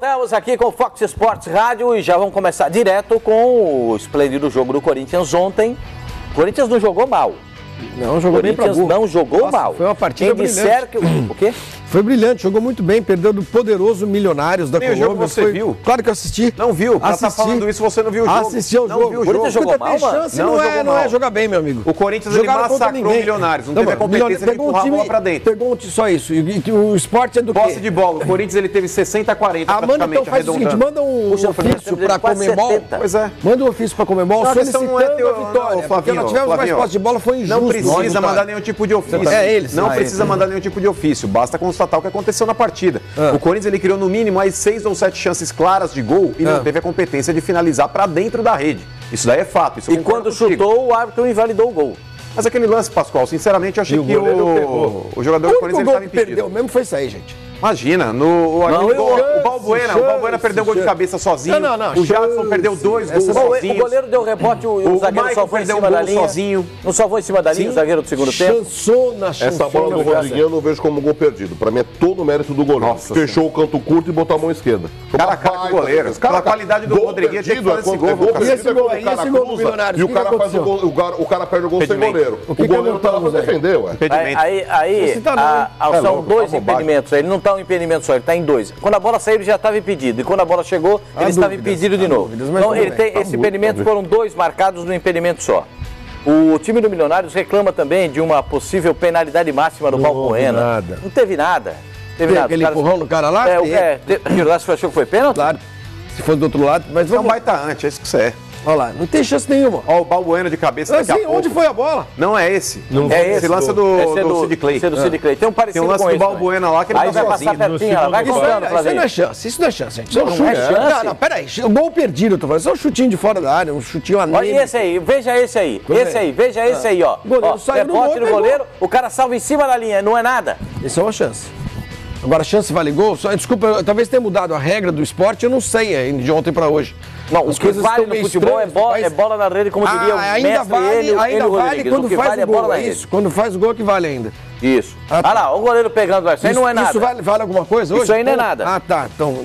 Voltamos aqui com o Fox Sports Rádio e já vamos começar direto com o esplêndido jogo do Corinthians ontem. O Corinthians não jogou mal. Não jogou bem pra burro. Não jogou mal. Foi uma partida brilhante. O quê? Foi brilhante, jogou muito bem, perdeu do poderoso Milionários da Colômbia. Jogo você viu? Claro que eu assisti. Não viu? Você tá falando isso, você não viu o jogo. Assisti ao jogo. Não viu o jogo. Jogou mal, chance, não é jogar bem, meu amigo. O Corinthians ele massacrou o Milionários. Não teve a competência de empurrar a bola pra dentro. Pegou só isso. E o esporte é do quê? Posse de bola. O Corinthians ele teve 60-40 praticamente. Então faz o seguinte, manda um ofício pra Comembol. Pois é. Manda um ofício pra Comembol solicitando a vitória. Porque nós tivemos mais posse de bola, foi injusto. Não precisa mandar nenhum tipo de ofício. Não precisa mandar nenhum tipo de ofício. Basta constatar o que aconteceu na partida. O Corinthians ele criou no mínimo aí 6 ou 7 chances claras de gol e não teve a competência de finalizar pra dentro da rede. Isso daí é fato. E quando chutou, o árbitro invalidou o gol. Mas aquele lance, Pascoal, sinceramente, eu achei que o jogador do Corinthians estava impedido. Perdeu mesmo foi isso aí, gente. Imagina, o Balbuena perdeu o gol de cabeça sozinho. O Jadson perdeu 2 gols sozinho. O goleiro deu rebote, o zagueiro salvou em cima da linha. Sozinho. Não salvou em cima da linha o zagueiro do segundo tempo? Essa bola do Rodriguinho eu não vejo como gol perdido. Pra mim é todo o mérito do goleiro. Nossa, fechou o canto curto e botou a mão esquerda. Cara a cara com o goleiro. Pela qualidade do Rodriguinho, tinha que fazer esse gol. Esse gol do Milionários, e o cara faz o cara perde o gol sem goleiro. O goleiro tá lá pra defender, ué. Aí são 2 impedimentos. Ele não tá um impedimento só, ele tá em 2. Quando a bola saiu, ele já estava impedido. E quando a bola chegou, ele estava impedido de novo. Então, ele tem esse impedimento, foram 2 marcados no impedimento só. O time do Milionários reclama também de uma possível penalidade máxima do Balbuena. Não teve nada. Teve aquele empurrão do cara lá? Aquilo lá, você achou que foi pênalti? Claro. Se for do outro lado, mas vamos. Não vai estar antes, é isso que você é. Olha lá, não tem chance nenhuma. Ó, o Balbuena de cabeça daqui a pouco. Onde foi a bola? Não é esse. Não é esse. Esse lance do Sid Clay. Esse é do Sid Clay. Tem um parecido com esse. Tem um lance do Balbuena lá que ele aí tá vai sozinho. passar pertinho, vai gostando, Isso não é chance, isso não é chance, gente. Isso é um chute. Não, peraí. O gol perdido, eu tô falando. Isso é um chutinho de fora da área, um chutinho anêmico. Olha esse aí, veja esse aí. Veja esse aí, ó. Rebote no goleiro, o cara salva em cima da linha, não é nada. Isso é uma chance. Agora, chance vale gol? Desculpa, talvez tenha mudado a regra do esporte, eu não sei de ontem pra hoje. Não, o que vale no futebol é bola na rede, como diria o mestre, ainda vale quando faz o gol, é isso. Quando faz o gol que vale ainda. Isso. Olha lá, o goleiro pegando, isso aí não é nada. Isso vale alguma coisa hoje? Isso aí não é nada. Ah, tá. Então,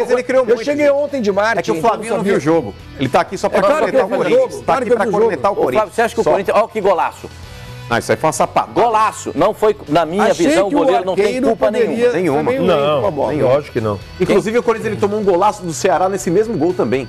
ele criou muito. Eu cheguei ontem de marketing. É que o Flavinho não viu o jogo. Ele tá aqui só pra cornetar o Corinthians. Tá aqui pra cornetar o Corinthians. Você acha que o Corinthians... Olha que golaço. Não, isso aí foi uma sapada. Golaço. Não foi, na minha visão, o goleiro não tem culpa nenhuma. Não, lógico que não. Inclusive, o Corinthians ele tomou um golaço do Ceará nesse mesmo gol também.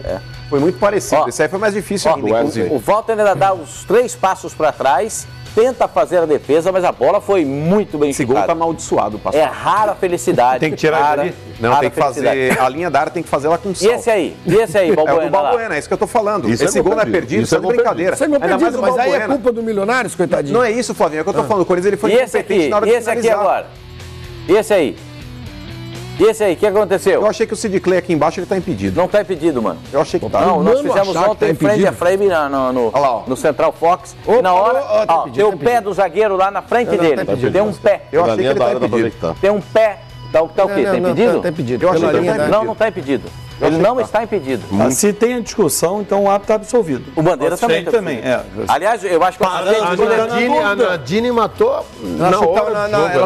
Foi muito parecido. Esse aí foi mais difícil ainda, inclusive. O Walter ainda dá os 3 passos para trás, tenta fazer a defesa, mas a bola foi muito bem Esse gol tá amaldiçoado, pastor. É rara felicidade. Tem que tirar ele. Não, tem que fazer. A linha da área tem que fazer ela com sal. E esse aí, Balbuena? É o Balbuena, é isso que eu tô falando. Esse gol não é perdido, isso é brincadeira. Isso é gol perdido, mas aí é culpa do Milionários, coitadinho. Não é isso, Flavinho, é o que eu tô falando. O Corinthians ele foi incompetente na hora de finalizar. E esse aqui agora? E esse aí? E esse aí, o que aconteceu? Eu achei que o Sid Clay aqui embaixo ele tá impedido. Não tá impedido, mano. Eu achei que tá. Não, nós fizemos ontem frente a frame no Central Fox. Na hora, tem o pé do zagueiro lá na frente dele. Tem um pé. Eu achei que ele tá impedido. Tem um pé. Tá o quê? Tá impedido? Tá impedido. Eu achei que ele tá impedido. Não tá impedido. Ele não está impedido. Se tem a discussão, então o árbitro está absolvido. O Bandeira também. Aliás, eu acho que a Nadine matou. Ela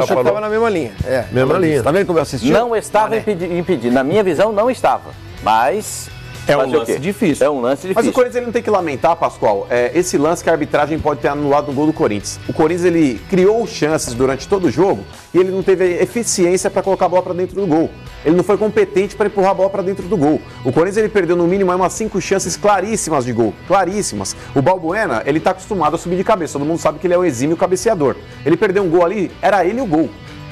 achou que estava na mesma linha. Mesma linha. Tá vendo como eu assisti? Não estava impedido. Na minha visão, não estava. Mas... É um lance difícil. É um lance difícil. Mas o Corinthians ele não tem que lamentar, Pascoal, esse lance que a arbitragem pode ter anulado no gol do Corinthians. O Corinthians ele criou chances durante todo o jogo e ele não teve eficiência para colocar a bola para dentro do gol. Ele não foi competente para empurrar a bola para dentro do gol. O Corinthians ele perdeu no mínimo umas 5 chances claríssimas de gol, claríssimas. O Balbuena, ele tá acostumado a subir de cabeça, todo mundo sabe que ele é um exímio cabeceador. Ele perdeu um gol ali, era ele o gol.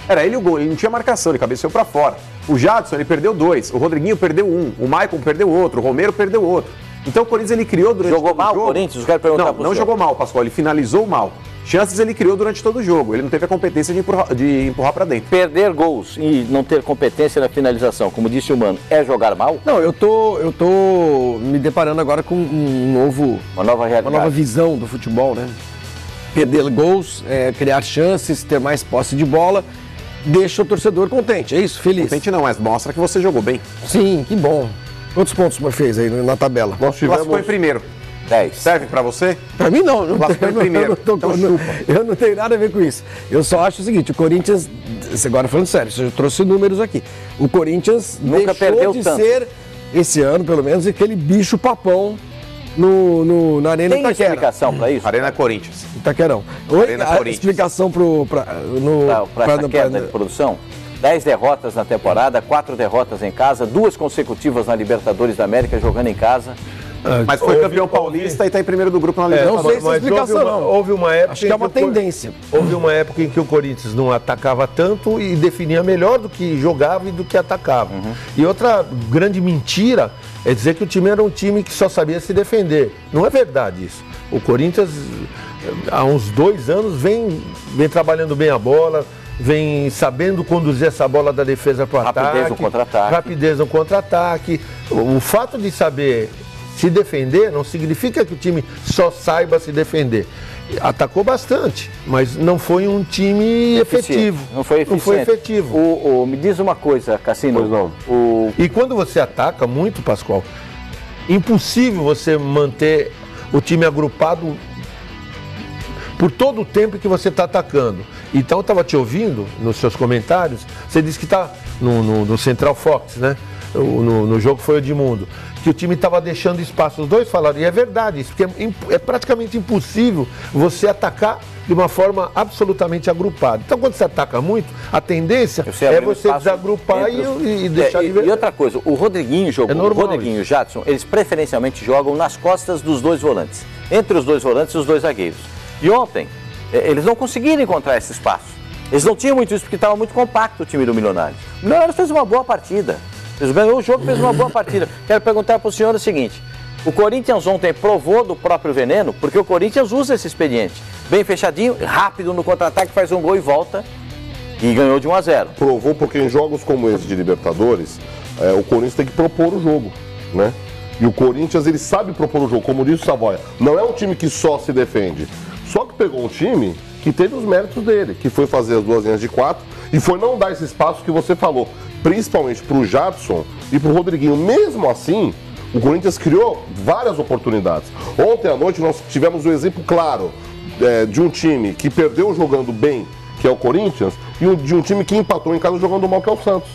Era ele o gol, ele não tinha marcação, ele cabeceou para fora. O Jadson, ele perdeu 2, o Rodriguinho perdeu 1, o Maicon perdeu outro, o Romero perdeu outro. Então o Corinthians ele criou durante todo o jogo. Jogou mal o Corinthians? Quero perguntar não jogou mal, Pascoal, ele finalizou mal. Chances ele criou durante todo o jogo, ele não teve a competência de empurrar para dentro. Perder gols e não ter competência na finalização, como disse o Mano, é jogar mal? Não, eu tô me deparando agora com uma nova realidade. Uma nova visão do futebol, né? Perder gols, criar chances, ter mais posse de bola, deixa o torcedor contente, é isso? Feliz? Contente não, mas mostra que você jogou bem. Sim, que bom. Quantos pontos o senhor fez aí na tabela? Nós tivemos... Classificou em primeiro. 10. Serve pra você? Pra mim não. Eu não tenho nada a ver com isso. Eu só acho o seguinte, o Corinthians, agora falando sério, você já trouxe números aqui. O Corinthians nunca perdeu de tanto. Ser, esse ano pelo menos, aquele bicho papão na Arena Tem Itaquera. Explicação pra isso? Arena Corinthians. Itaquerão. Arena Corinthians. Explicação pra essa queda de produção? 10 derrotas na temporada, 4 derrotas em casa, 2 consecutivas na Libertadores da América, jogando em casa. Mas foi campeão paulista e está em primeiro do grupo na Libertadores. Não sei se é explicação, não. Houve uma época. Acho que é uma tendência. Houve uma época em que o Corinthians não atacava tanto e definia melhor do que jogava e do que atacava. E outra grande mentira é dizer que o time era um time que só sabia se defender. Não é verdade isso. O Corinthians, há uns 2 anos, vem trabalhando bem a bola, vem sabendo conduzir essa bola da defesa para o ataque. Rapidez no contra-ataque. Rapidez no contra-ataque. O fato de saber se defender não significa que o time só saiba se defender. Atacou bastante, mas não foi um time efetivo. Não foi eficiente. Não foi efetivo. Me diz uma coisa, Cassino. Pois não. E quando você ataca muito, Pascoal, impossível você manter o time agrupado por todo o tempo que você está atacando. Então, eu estava te ouvindo nos seus comentários, você disse que está no Central Fox, né? No jogo foi o Edmundo, que o time estava deixando espaço. Os dois falaram, e é verdade, isso, porque é praticamente impossível você atacar de uma forma absolutamente agrupada. Então, quando você ataca muito, a tendência é você desagrupar e deixar de ver. E outra coisa, o Rodriguinho jogou, o Rodriguinho e o Jadson, eles preferencialmente jogam nas costas dos 2 volantes, entre os 2 volantes e os 2 zagueiros. E ontem, eles não conseguiram encontrar esse espaço. Eles não tinham muito isso porque estava muito compacto o time do Milionários. O Milionários fez uma boa partida. Eles ganhou o jogo, fez uma boa partida. Quero perguntar para o senhor o seguinte: o Corinthians ontem provou do próprio veneno, porque o Corinthians usa esse expediente. Bem fechadinho, rápido no contra-ataque, faz um gol e volta. E ganhou de 1-0. Provou porque em jogos como esse de Libertadores, o Corinthians tem que propor o jogo, né? E o Corinthians, ele sabe propor o jogo, como disse o Savoia. Não é um time que só se defende. Só que pegou um time que teve os méritos dele, que foi fazer as 2 linhas de 4 e foi não dar esse espaço que você falou, principalmente para o Jadson e para o Rodriguinho. Mesmo assim, o Corinthians criou várias oportunidades. Ontem à noite nós tivemos um exemplo claro de um time que perdeu jogando bem, que é o Corinthians, e de um time que empatou em casa jogando mal, que é o Santos.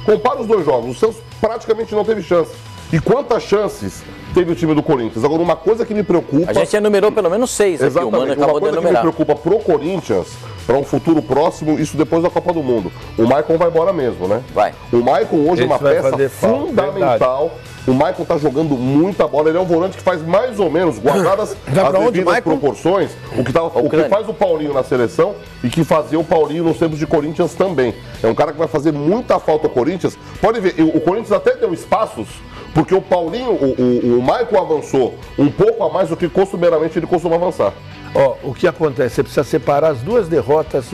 Compara os 2 jogos, o Santos praticamente não teve chance. E quantas chances teve o time do Corinthians? Agora, uma coisa que me preocupa... A gente enumerou pelo menos 6 aqui, exatamente, o Mano acabou de enumerar. Uma coisa que me preocupa pro Corinthians, para um futuro próximo, isso depois da Copa do Mundo. O Maicon vai embora mesmo, né? Vai. O Maicon hoje é uma peça fundamental. O Maicon tá jogando muita bola, ele é um volante que faz mais ou menos, guardadas as devidas proporções, o que faz o Paulinho na seleção e que fazia o Paulinho nos tempos de Corinthians também. É um cara que vai fazer muita falta ao Corinthians. Pode ver, o Corinthians até deu espaços, porque o Paulinho, o Maicon avançou um pouco a mais do que costumeiramente ele costuma avançar. Ó, o que acontece? Você precisa separar as 2 derrotas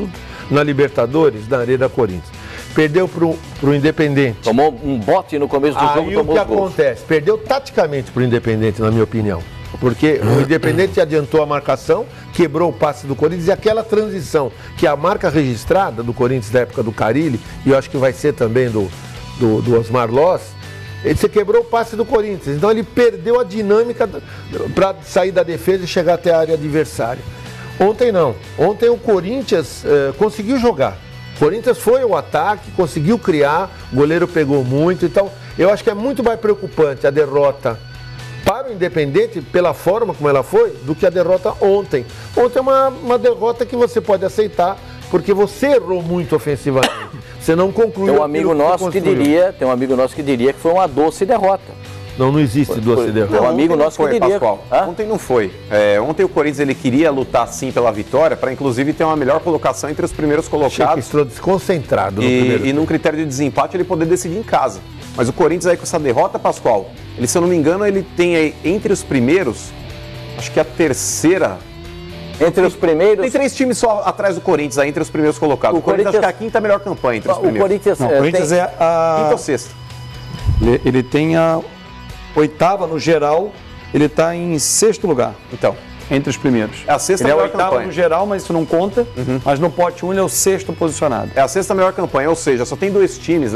na Libertadores da Arena Corinthians. Perdeu pro Independente. Tomou um bote no começo do jogo, tomou o que acontece? Perdeu taticamente pro Independente, na minha opinião. Porque o Independente adiantou a marcação, quebrou o passe do Corinthians e aquela transição, que é a marca registrada do Corinthians da época do Carille, e eu acho que vai ser também do Osmar Loss, você quebrou o passe do Corinthians. Então ele perdeu a dinâmica para sair da defesa e chegar até a área adversária. Ontem não. Ontem o Corinthians conseguiu jogar. O Corinthians foi ao ataque, conseguiu criar, o goleiro pegou muito. Então, eu acho que é muito mais preocupante a derrota para o Independente, pela forma como ela foi, do que a derrota ontem. Ontem é uma derrota que você pode aceitar, porque você errou muito ofensivamente. Você não concluiu. Tem um amigo nosso que diria que foi uma doce derrota. Não existe doce derrota. Tem um amigo nosso que diria. Pascoal. Ontem não foi. Ontem o Corinthians ele queria lutar sim pela vitória, para inclusive ter uma melhor colocação entre os primeiros colocados. Estou desconcentrado no primeiro. E num critério de desempate ele poder decidir em casa. Mas o Corinthians aí com essa derrota, Pascoal, ele, se eu não me engano, ele tem aí entre os primeiros, acho que a terceira. Entre os primeiros... Tem 3 times só atrás do Corinthians aí, entre os primeiros colocados. O Corinthians acho que é a quinta melhor campanha entre os primeiros. O Corinthians é a... quinta ou sexta. Ele tem a 8ª no geral, ele está em 6º lugar. Então, entre os primeiros. É a sexta melhor campanha. Ele é 8º no geral, mas isso não conta. Mas no pote 1 ele é o 6º posicionado. É a 6ª melhor campanha, ou seja, só tem 2 times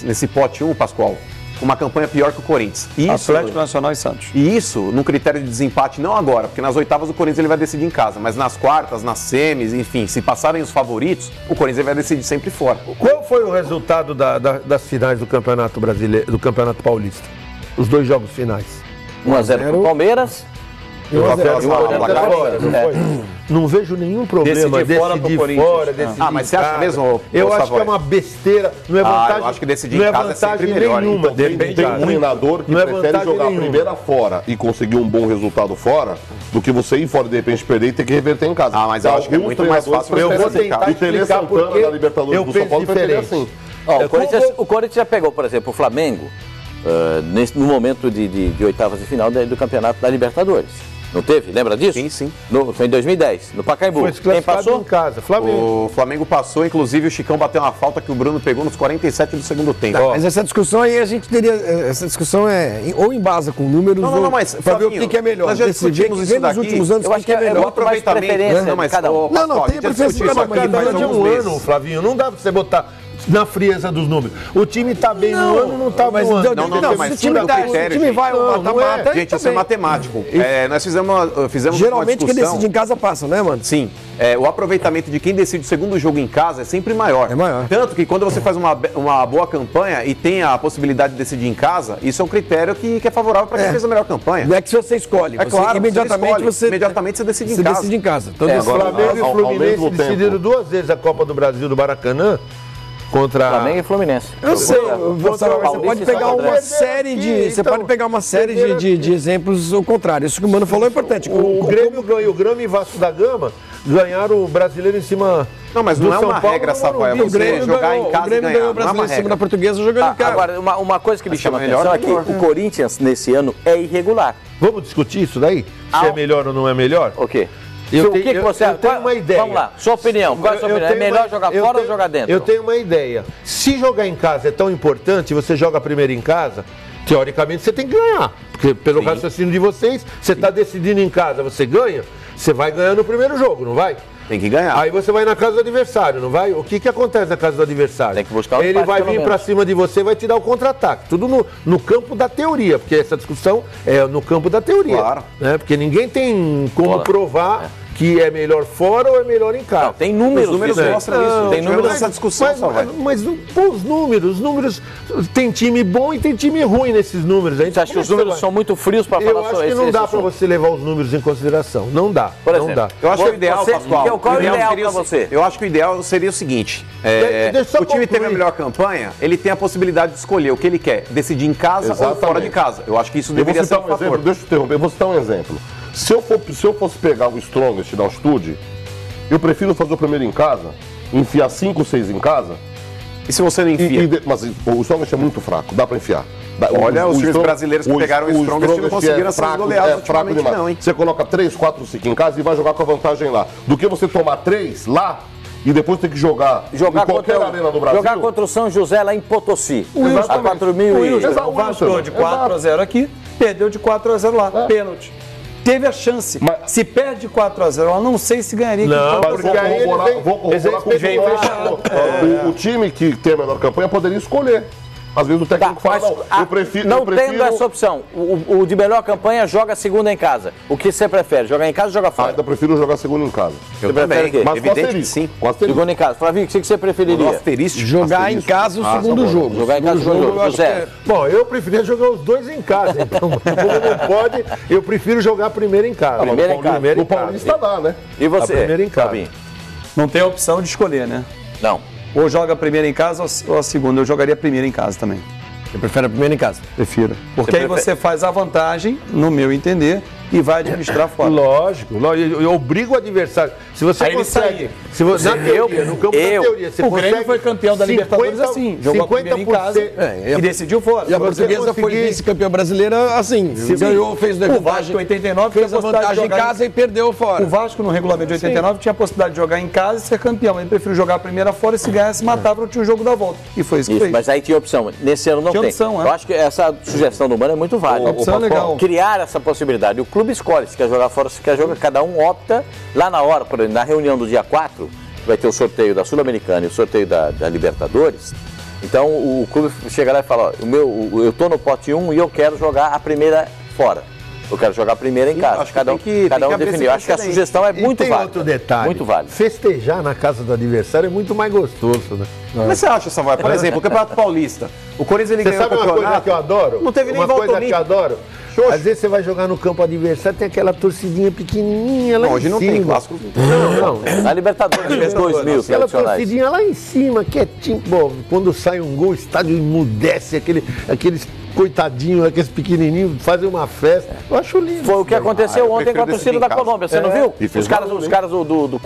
nesse pote 1, Pascoal, uma campanha pior que o Corinthians. Atlético Nacional e Santos. E isso, no critério de desempate, não agora, porque nas oitavas o Corinthians ele vai decidir em casa, mas nas quartas, nas semis, enfim, se passarem os favoritos, o Corinthians ele vai decidir sempre fora. Qual foi o resultado das finais do Campeonato Brasileiro, do Campeonato Paulista? Os 2 jogos finais. 1-0 para o Palmeiras. Não vejo nenhum problema decidir fora, mas você acha mesmo? Eu acho que é uma besteira. Não é vantagem. Eu acho que decidir em casa é sempre melhor. Nenhuma. Então, tem um treinador que prefere jogar a primeira fora e conseguir um bom resultado fora do que você ir fora e de repente perder e ter que reverter em casa. Mas eu acho que é muito mais fácil. Eu vou tentar explicar porque na Libertadores do São Paulo prefere assim. O Corinthians já pegou, por exemplo, o Flamengo no momento de oitavas de final do Campeonato da Libertadores. Não teve? Lembra disso? Sim. Foi em 2010, no Pacaembu. Quem passou? Em casa, Flamengo. O Flamengo passou, inclusive o Chicão bateu uma falta que o Bruno pegou nos 47 do segundo tempo. Mas essa discussão aí a gente teria. Essa discussão ou embasa com números ou mas pra ver o que é melhor. Nós já discutimos isso daqui. Nos últimos anos, eu acho que é melhor. O aproveitamento. Não, tem preferência de cada um. Cada de um ano, Flavinho. Não dá pra você botar na frieza dos números. O time tá bem no ano, não tá bem no ano. Mas o time vai ao mata-mata. Gente, isso é matemático. Nós fizemos geralmente quem decide em casa passa, né, mano? Sim. O aproveitamento de quem decide o segundo jogo em casa é sempre maior. É maior. Tanto que quando você faz uma boa campanha e tem a possibilidade de decidir em casa, isso é um critério que é favorável para quem fez a melhor campanha. Não é que você escolhe. Claro, imediatamente você decide em casa. Decide em casa. Então, o Flamengo e o Fluminense decidiram 2 vezes a Copa do Brasil do Maracanã. Contra Flamengo e Fluminense. Eu sei, você pode pegar uma série de. Você pode pegar uma série de exemplos ao contrário. Isso que o Mano falou é importante. O Grêmio ganhou, o Grêmio e Vasco da Gama ganharam o brasileiro em cima. Não, mas não é uma regra, Samuel. O Grêmio jogar em casa. O Grêmio ganhou o brasileiro em cima da Portuguesa jogando em casa. Agora, uma coisa que me chama a atenção é que o Corinthians, nesse ano, é irregular. Vamos discutir isso daí? Se é melhor ou não é melhor? O quê? Eu tenho uma ideia. Vamos lá, sua opinião. Qual é a sua opinião? É melhor jogar fora ou jogar dentro? Eu tenho uma ideia. Se jogar em casa é tão importante, você joga primeiro em casa, teoricamente você tem que ganhar. Porque pelo raciocínio de vocês, você está decidindo em casa, você ganha, você vai ganhar no primeiro jogo, não vai? Tem que ganhar. Aí você vai na casa do adversário, não vai? O que acontece na casa do adversário? Tem que buscar o Ele vai vir para cima de você e vai te dar o contra-ataque. Tudo no campo da teoria, porque essa discussão é no campo da teoria. Claro. Né? Porque ninguém tem como provar que é melhor fora ou é melhor em casa. Não, tem números. Os números mostram isso. Tem números nessa discussão, mas os números, tem time bom e tem time ruim nesses números. Você acha que os números são muito frios para falar sobre isso? Eu acho que não dá para você levar os números em consideração. Não dá. Por exemplo, não dá. Eu acho que o ideal, Pascoal... Qual é o ideal para você? Eu acho que o ideal seria o seguinte. O time teve a melhor campanha, ele tem a possibilidade de escolher o que ele quer. Decidir em casa ou fora de casa. Eu acho que isso deveria ser um fator. Deixa eu interromper. Eu vou citar um exemplo. Se eu fosse pegar o Strongest da Altitude, eu prefiro fazer o primeiro em casa, enfiar 5 ou 6 em casa. E se você não enfia? Mas o Strongest é muito fraco, dá pra enfiar. Olha, os times brasileiros que pegaram o Strongest não conseguiram ser goleados ultimamente não, hein? Você coloca 3, 4, 5 em casa e vai jogar com a vantagem lá. Do que você tomar 3 lá e depois ter que jogar em qualquer arena do Brasil. Jogar contra o São José lá em Potosí. A 4.000 O Vasco de 4-0 aqui, perdeu de 4-0 lá, pênalti. Teve a chance. Se perde 4-0, eu não sei se ganharia. Não, porque aí vou corroborar com o time que tem a melhor campanha poderia escolher. Às vezes o técnico fala, eu prefiro... Não tendo essa opção, o de melhor campanha joga segunda em casa. O que você prefere? Jogar em casa ou jogar fora? Ainda prefiro jogar segunda em casa. Você prefere o quê? Mas evidente que sim. Segunda em casa. Flavinho, o que você preferiria? Jogar em casa o segundo jogo. Jogar em casa o segundo jogo. José. Bom, eu preferia jogar os 2 em casa. Então, como não pode, eu prefiro jogar primeiro em casa. O Paulista dá, né? E você? Primeiro em casa. Não tem a opção de escolher, né? Não. Ou joga a primeira em casa ou a segunda. Eu jogaria a primeira em casa também. Eu prefiro a primeira em casa. Prefiro. Porque aí você faz a vantagem, no meu entender, e vai administrar fora. Lógico. Eu obrigo o adversário. Se você aí consegue... Se você, na teoria, no campo da teoria, você o Grêmio foi campeão da Libertadores assim. Jogou a primeira em casa e decidiu fora. E a Portuguesa foi vice-campeã brasileira assim. Ganhou, fez o Vasco 89 fez a vantagem em casa e perdeu fora. O Vasco, no regulamento de 89, tinha a possibilidade de jogar em casa e ser campeão. Ele preferiu jogar a primeira fora e se ganhasse, matava, tinha o jogo da volta. E foi isso que fez. Mas aí tinha opção. Nesse ano não tem. Opção, Eu acho que essa sugestão do Mano é muito válida. Opção legal. Criar essa possibilidade. O clube escolhe se quer jogar fora, se quer jogar. Cada um opta lá na hora, por exemplo, na reunião do dia 4, vai ter o sorteio da Sul-Americana e o sorteio da Libertadores. Então o clube chega lá e fala, ó, eu tô no pote 1 e eu quero jogar a primeira fora. Eu quero jogar a primeira em casa. Cada um definiu. Acho que a sugestão é muito válida. Outro detalhe. Muito válido. Festejar na casa do adversário é muito mais gostoso, né? Mas você acha, Savoia? Por exemplo, o Campeonato Paulista. O Corinthians ele ganhou o campeonato. Uma coisa que eu adoro? Não teve nem volta olímpica. Uma coisa que eu adoro? Às vezes você vai jogar no campo adversário, tem aquela torcidinha pequenininha lá em cima. Hoje não tem clássico. Não. Na Libertadores 2000, aquela torcidinha lá em cima, quietinho. Bom, quando sai um gol, o estádio emudece, aqueles coitadinhos, aqueles pequenininhos, fazem uma festa. Eu acho lindo. Foi o que aconteceu ontem com a torcida da Colômbia, você não viu? Os caras do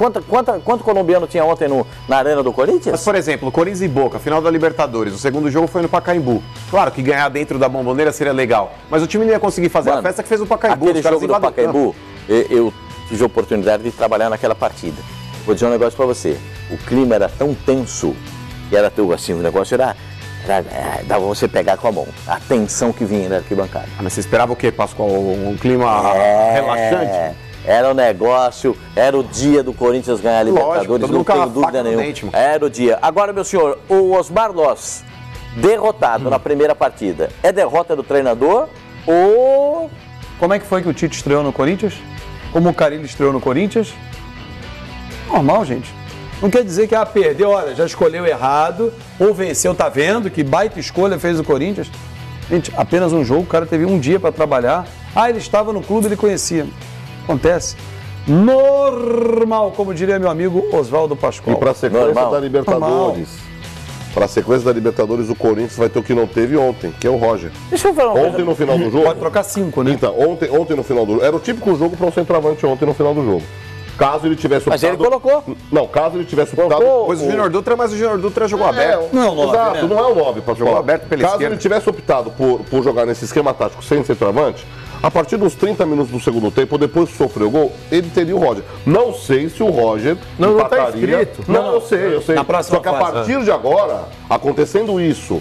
quanto colombiano tinha ontem na arena do Corinthians? Mas, por exemplo, Corinthians e Boca, final da Libertadores, o segundo jogo foi no Pacaembu. Claro que ganhar dentro da Bomboneira seria legal, mas o time não ia conseguir fazer a festa que fez o Pacaembu. Aquele jogo do Pacaembu, eu tive a oportunidade de trabalhar naquela partida. Vou dizer um negócio pra você, o clima era tão tenso, que era assim, o negócio era dava você pegar com a mão, a tensão que vinha da arquibancada. Mas você esperava o quê, Pascoal? Um clima relaxante? Era o negócio, era o dia do Corinthians ganhar a Libertadores, não tenho dúvida nenhuma. Era o dia. Agora, meu senhor, o Osmar Loss, derrotado na primeira partida, é derrota do treinador ou... Como é que foi que o Tite estreou no Corinthians? Como o Carille estreou no Corinthians? Normal, gente. Não quer dizer que perdeu, olha, já escolheu errado, ou venceu, tá vendo que baita escolha fez o Corinthians. Gente, apenas um jogo, o cara teve um dia para trabalhar. Ele estava no clube, ele conhecia. Acontece. Normal, como diria meu amigo Oswaldo Pascoal. E para a sequência da Libertadores, para a sequência da Libertadores, o Corinthians vai ter o que não teve ontem, que é o Roger. Deixa eu falar uma Ontem no final do jogo... Pode trocar 5, né? Então, ontem no final do jogo... Era o típico jogo para um centroavante ontem no final do jogo. Caso ele tivesse optado... Mas ele colocou. Não, caso ele tivesse optado... Pois o Júnior Dutra, mas o Júnior Dutra jogou aberto. Não, exato, né? não é o 9, Pascoal. Jogou aberto pela Caso esquerda. ele tivesse optado por jogar nesse esquema tático sem centroavante, a partir dos 30 minutos do segundo tempo, depois que sofreu o gol, ele teria o Roger. Não sei se o Roger não está escrito. Não, eu sei. Na próxima Só que a partir de agora, acontecendo isso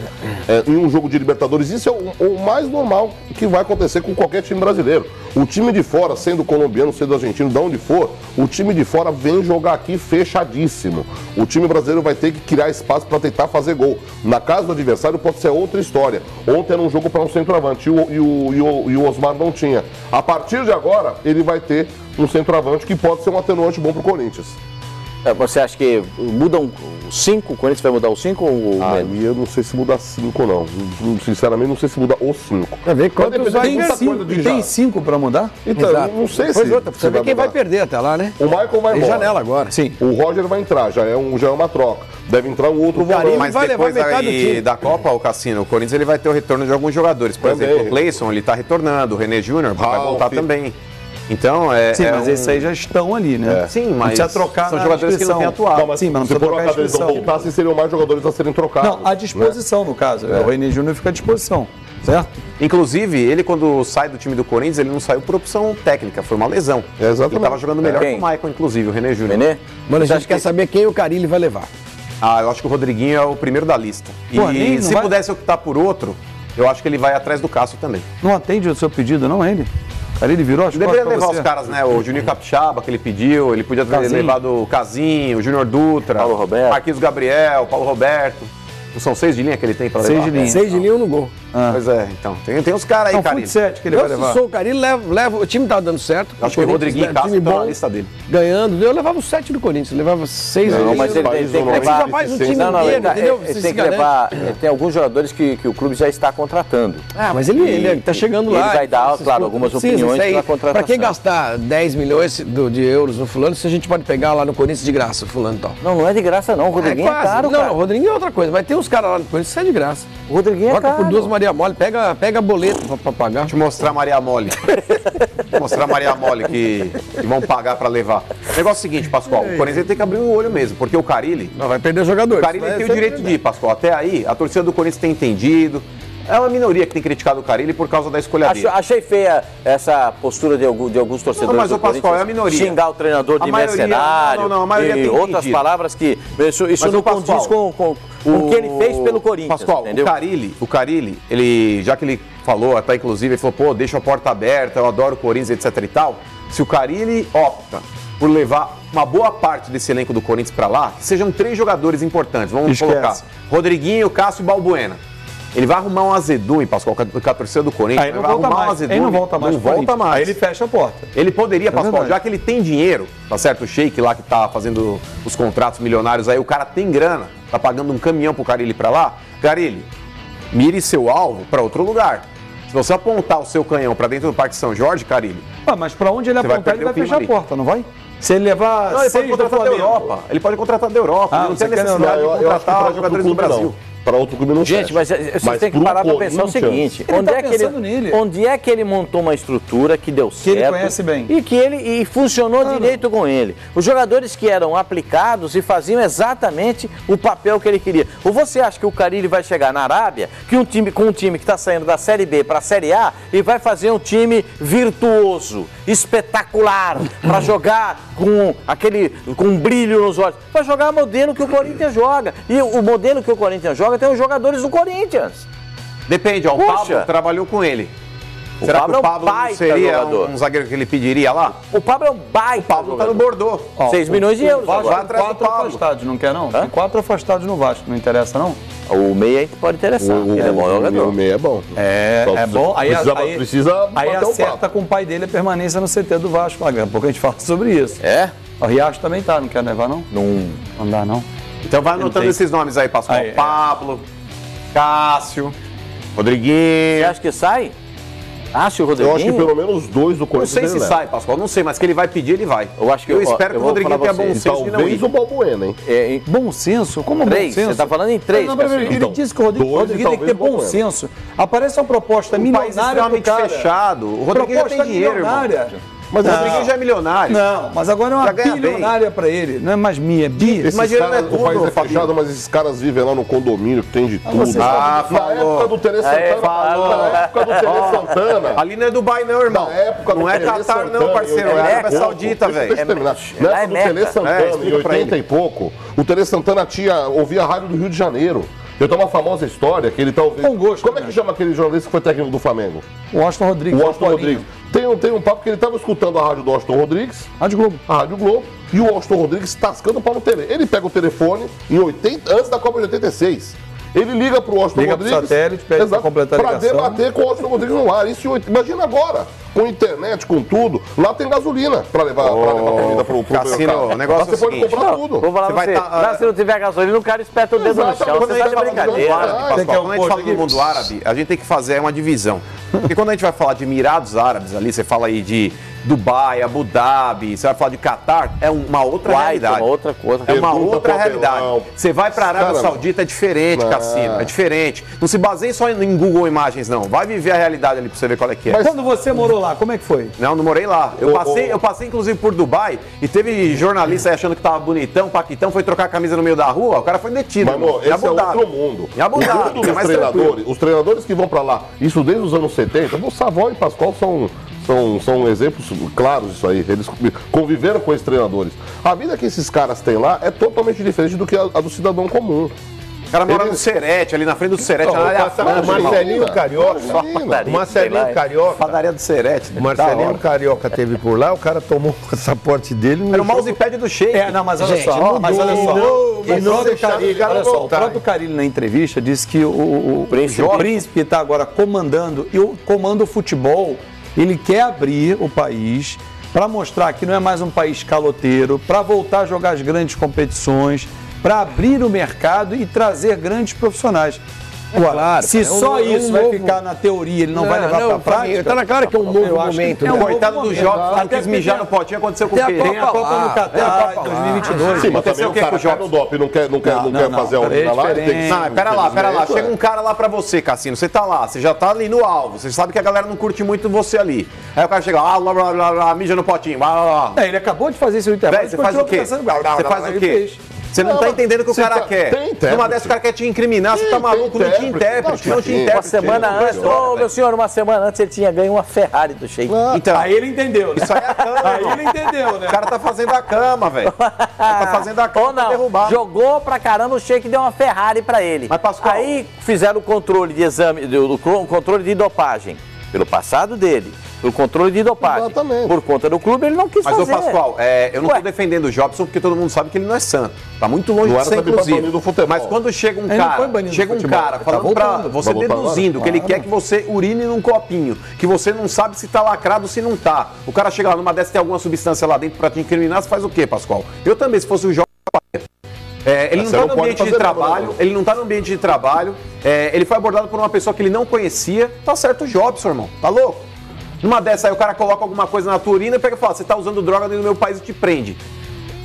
em um jogo de Libertadores, isso é o mais normal que vai acontecer com qualquer time brasileiro. O time de fora, sendo colombiano, sendo argentino, de onde for, o time de fora vem jogar aqui fechadíssimo. O time brasileiro vai ter que criar espaço para tentar fazer gol. Na casa do adversário pode ser outra história. Ontem era um jogo para um centroavante e o Osmar não tinha. A partir de agora, ele vai ter um centroavante que pode ser um atenuante bom para o Corinthians. Você acha que mudam 5? O Corinthians vai mudar o 5 ou menos? Eu não sei se muda 5 não. Sinceramente, não sei se muda os 5. Vai ver quantos tem 5 para mudar? Então, não sei se... Você vê quem vai perder até lá, né? O Michael vai Tem embora. janela agora. Sim. O Roger vai entrar, já é uma troca. Deve entrar um outro volante. Mas vai depois levar metade do time. da Copa, o Cassino, o Corinthians ele vai ter o retorno de alguns jogadores. Por Também. exemplo, o Cleison, ele está retornando, o René Júnior vai voltar também. Então, Sim, mas esses aí já estão ali, né? Sim, mas precisa trocar são jogadores que não têm atuado. Não, mas Sim, mas não se precisa por trocar a acaso eles não inscrição. voltassem, seriam mais jogadores a serem trocados. Não, à disposição, no caso. O René Júnior fica à disposição, certo? Inclusive, ele quando sai do time do Corinthians, ele não saiu por opção técnica, foi uma lesão. Exatamente. Ele estava jogando melhor Quem? que o Michael, inclusive, o René Júnior. René? Mano, a gente quer saber quem o Carille vai levar. Eu acho que o Rodriguinho é o primeiro da lista. Pô, E se pudesse optar por outro, eu acho que ele vai atrás do Cássio também. Não atende o seu pedido, não, ele? Carille virou as Deveria costas pra levar você? os caras, né? O Juninho Capixaba, que ele pediu, ele podia ter levado o Casinho, o Júnior Dutra, Paulo Roberto. Marquinhos Gabriel, Paulo Roberto. Não são 6 de linha que ele tem pra levar? 6 de linha. 6 de linha no gol. Pois é, então. Tem uns caras aí, Então, cara. fute 7 que ele vai Se levar. sou o Carille, leva. O time tá dando certo. Acho que o Rodriguinho e Cássio time estão na bom, lista dele. ganhando. Eu levava os 7 do Corinthians, levava 6 Não, mas ele tem que levar... já faz um time Não, inteiro, ele entendeu? tem Você que levar... Tem alguns jogadores que o clube já está contratando. Mas ele tá chegando lá. Ele vai dar, claro, algumas opiniões para contratação. Pra que gastar 10 milhões de euros no fulano se a gente pode pegar lá no Corinthians de graça o fulano e tal? Não é de graça não, o Rodriguinho é caro, cara. Não, o Rodriguinho é outra coisa. Vai ter uns caras lá no Corinthians que é de graça. O Rodriguinho é Troca caro. por 2 Maria Mole, pega boleto pra pagar. Deixa eu mostrar a Maria Mole. Mostrar a Maria Mole que vão pagar pra levar. O negócio é o seguinte, Pascoal, o Corinthians tem que abrir o olho mesmo, porque o Carille... Não, vai perder jogadores. O Carille tem o direito de ir, Pascoal. Até aí, a torcida do Corinthians tem entendido. É uma minoria que tem criticado o Carille por causa da escolha dele. Achei feia essa postura de alguns torcedores Não, mas do o Pascoal Corinthians, é a minoria. xingar o treinador de A maioria- mercenário não, a maioria e tem outras entendido. palavras que isso Mas não o Pascoal, condiz com o que ele fez pelo Corinthians, Pascoal, entendeu? o Carille, ele, já que ele falou, até inclusive, ele falou, deixa a porta aberta, eu adoro o Corinthians, etc e tal. Se o Carille opta por levar uma boa parte desse elenco do Corinthians pra lá, que sejam 3 jogadores importantes. Vamos colocar Rodriguinho, Cássio e Balbuena. Ele vai arrumar um azedume, Pascoal, com a torcida do Corinthians. Aí não volta mais. Aí não volta mais. Não volta mais. Aí ele fecha a porta. Ele poderia, Pascoal, já que ele tem dinheiro, tá certo? O Sheik lá que tá fazendo os contratos milionários aí, o cara tem grana, tá pagando um caminhão pro Carille pra lá. Carille, mire seu alvo pra outro lugar. Se você apontar o seu canhão pra dentro do Parque São Jorge, Carille... mas pra onde ele apontar, ele vai fechar a porta, não vai? Se ele levar não, ele pode contratar da Europa. Ele pode contratar da Europa. Ele não tem necessidade de contratar jogadores do Brasil. Para outro clube não Gente, mas vocês têm que parar para pensar o seguinte: onde é que ele montou uma estrutura que deu certo, que ele conhece bem e funcionou direito com ele? Os jogadores que eram aplicados e faziam exatamente o papel que ele queria. Ou você acha que o Carille vai chegar na Arábia, que com um time que está saindo da Série B para a Série A e vai fazer um time virtuoso, espetacular, para jogar com um brilho nos olhos? Vai jogar o modelo que o Corinthians joga. E o modelo que o Corinthians joga tem os jogadores do Corinthians. Depende, ó, o Pablo trabalhou com ele. Será que o Pablo não seria um zagueiro que ele pediria lá? O Pablo é um baita. O Pablo tá no Bordeaux. 6 milhões de euros. Vai atrás 4 afastados, não quer não? Tem 4 afastados no Vasco, não interessa não? O meia aí pode interessar, ele é bom jogador. O meia é bom. É bom. Precisa aí acerta com o pai dele a permanência no CT do Vasco. Daqui a pouco a gente fala sobre isso. É? O Riacho também tá, não quer levar não? Não dá não. Então vai anotando esses nomes aí, Pascoal. Pablo, Cássio, Rodriguinho. Você acha que sai? Cássio, Rodriguinho? Eu acho que pelo menos 2 do Corinthians. Não sei se sai, Pascoal. Não sei, mas que ele vai pedir, ele vai. Eu espero que o Rodriguinho tenha bom senso de não ir. Talvez o Balbuena, hein? Bom senso? Como 3? Bom senso? Você tá falando em 3. Ele disse que o Rodriguinho tem que ter bom senso. Aparece uma proposta milionária pro cara. Fechado. O Rodriguinho já tem dinheiro, irmão. Mas o Rodriguinho já é milionário. Não, mas agora é uma bilionária pra ele. Não é mais minha, é bi. Mas dinheiro não é tudo, o país é fechado, mas esses caras vivem lá no condomínio que tem de tudo. Na época do Tele Santana. Na época do Tele Santana. Ali não é Dubai não, irmão. Não é Qatar não, parceiro. É Arábia Saudita, velho. Na época do Tele Santana, em 80 e pouco, o Tele Santana ouvia a rádio do Rio de Janeiro. Eu tenho uma famosa história que ele talvez... Como é que chama aquele jornalista que foi técnico do Flamengo? O Washington Rodrigues. O Washington Rodrigues. Tem um papo que ele estava escutando a rádio do Washington Rodrigues. Rádio Globo. A Rádio Globo. E o Washington Rodrigues tascando o pau no tele. Ele pega o telefone antes da Copa de 86. Ele liga pro Washington Rodrigues. Liga pro satélite, pede pra completar a ligação. Pra debater com o Washington Rodrigues no ar. Imagina agora, com internet, com tudo. Lá tem gasolina pra levar a comida pro Cassino, o negócio você pode comprar tudo. Vou falar pra você, se não tiver gasolina, o cara espeta o dedo no chão. Você tá de brincadeira. Quando a gente fala do mundo árabe, a gente tem que fazer uma divisão. Porque quando a gente vai falar de Emirados Árabes ali, você fala aí de Dubai, Abu Dhabi, você vai falar de Qatar, é uma outra realidade. É uma outra realidade. Você vai pra Arábia Saudita, é diferente, Cassino, é diferente. Não se baseie só em Google Imagens, não. Vai viver a realidade ali pra você ver qual é que é. Mas quando você morou lá, como é que foi? Não morei lá. Eu passei inclusive por Dubai e teve jornalista aí achando que tava bonitão, paquitão, foi trocar a camisa no meio da rua, o cara foi detido. Mas, esse é outro mundo. Em Abu Dhabi, os treinadores que vão pra lá, isso desde os anos 70, o Savoy e Pascoal são exemplos claros disso aí. Eles conviveram com esses treinadores. A vida que esses caras têm lá é totalmente diferente do que a do cidadão comum. O cara mora no Serete, ali na frente do Serete. O Marcelinho Carioca. O Marcelinho Carioca. Padaria do Serete. O Marcelinho Carioca teve por lá, o cara tomou o passaporte dele. Era o mousepad do Sheik. Mas olha só. O próprio Carille na entrevista disse que o príncipe está agora comandando e comanda o futebol. Ele quer abrir o país para mostrar que não é mais um país caloteiro, para voltar a jogar as grandes competições, para abrir o mercado e trazer grandes profissionais. Claro, se só isso vai ficar na teoria, ele não vai levar para a prática. Está na cara que é um novo momento. Coitado dos jogos, não quis mijar no potinho, aconteceu com o quê? Tem a Copa no Catar em 2022. Sim, mas também o cara cai no doping, não quer fazer a urina lá. Pera lá. Chega um cara lá pra você, Cassino. Você tá lá, você já tá ali no alvo. Você sabe que a galera não curte muito você ali. Aí o cara chega lá, mija no potinho. Ele acabou de fazer isso no intervalo. Você faz o quê? Você faz o quê? Você não tá entendendo o que o cara quer. Numa dessas o cara quer te incriminar, você tá maluco, não tinha intérprete, não tinha intérprete. Uma semana antes, meu senhor, uma semana antes ele tinha ganho uma Ferrari do Sheik. Então, aí ele entendeu, né? Isso aí é a cama. Aí ele entendeu, né? O cara tá fazendo a cama, velho. Tá fazendo a cama pra derrubar. Jogou pra caramba, o Sheik deu uma Ferrari pra ele. Mas, Pascoal, aí fizeram o controle de exame, o controle de dopagem pelo passado dele, pelo controle de dopagem. Exatamente. Por conta do clube, ele não quis fazer. Mas, ô Pascoal, eu não estou defendendo o Jobson porque todo mundo sabe que ele não é santo. Tá muito longe de ser, inclusive. Mas quando chega um cara falando pra você, deduzindo que ele quer que você urine num copinho, que você não sabe se tá lacrado ou se não tá. O cara chega lá, numa dessa tem alguma substância lá dentro pra te incriminar, você faz o quê, Pascoal? Eu também, se fosse o Jobson, ele não está no ambiente de trabalho, ele não está no ambiente de trabalho, ele foi abordado por uma pessoa que ele não conhecia, tá certo o Jobson, irmão, tá louco? Numa dessa aí o cara coloca alguma coisa na tua urina e pega e fala, você tá usando droga dentro do meu país e te prende.